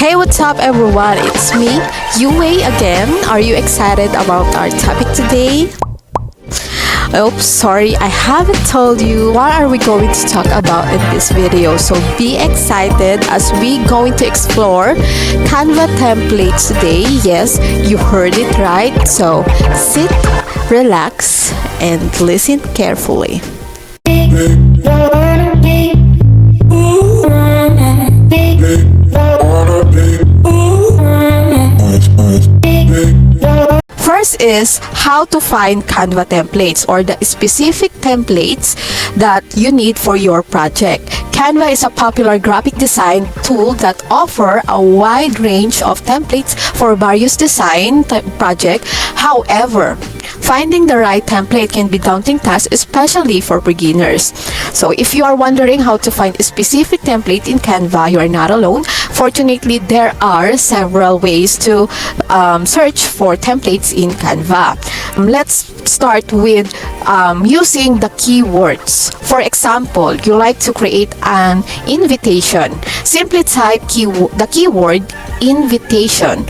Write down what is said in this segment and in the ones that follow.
Hey, what's up everyone? It's me, Yuwhie again. Are you excited about our topic today? Oops, sorry, I haven't told you what are we going to talk about in this video. So be excited as we going to explore Canva templates today. Yes, you heard it right. So sit, relax, and listen carefully. First is how to find Canva templates or the specific templates that you need for your project. Canva is a popular graphic design tool that offers a wide range of templates for various design projects. However, finding the right template can be a daunting task, especially for beginners. So if you are wondering how to find a specific template in Canva, you are not alone. Fortunately, there are several ways to search for templates in Canva. Let's start with using the keywords. For example, you like to create an invitation. Simply type the keyword invitation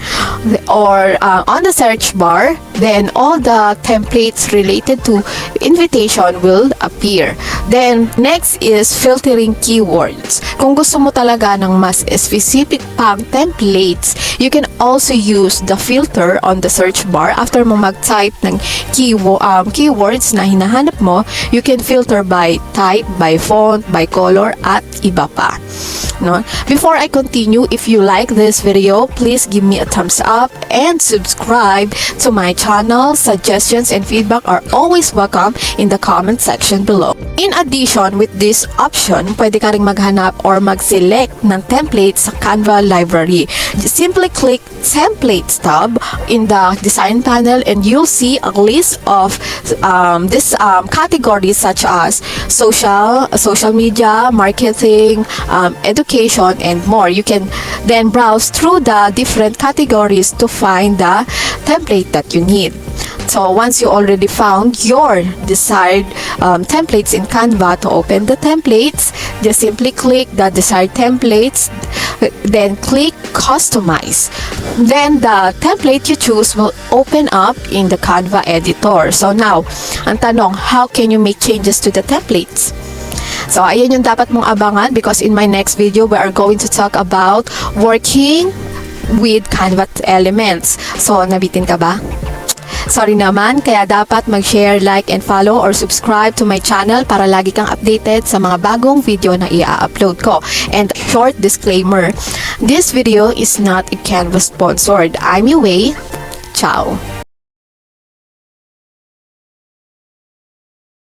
or on the search bar, then all the templates related to invitation will appear. Then next is filtering keywords. Kung gusto mo talaga ng mas specific pang templates, you can also use the filter on the search bar. After mo mag-type ng keywords na hinahanap mo, you can filter by type, by font, by color, at iba pa. No? Before I continue, if you like this video, please give me a thumbs up and subscribe to my channel. Suggestions and feedback are always welcome in the comment section below. In addition, with this option, pwede ka ring maghanap or mag-select ng templates sa Canva library. Simply click Templates tab in the design panel and you'll see a list of categories such as social media, marketing, education, and more. You can then browse through the different categories to find the template that you need. So once you already found your desired templates in Canva, to open the templates, just simply click the desired templates, then click customize. Then the template you choose will open up in the Canva editor. So now, ang tanong, how can you make changes to the templates? So ayan yung dapat mong abangan, because in my next video we are going to talk about working with Canva elements. So nabitin ka ba? Sorry naman, kaya dapat mag-share, like, and follow or subscribe to my channel para lagi kang updated sa mga bagong video na i-upload ko. And short disclaimer, this video is not a Canva sponsored. I'm Yuwhie. Ciao!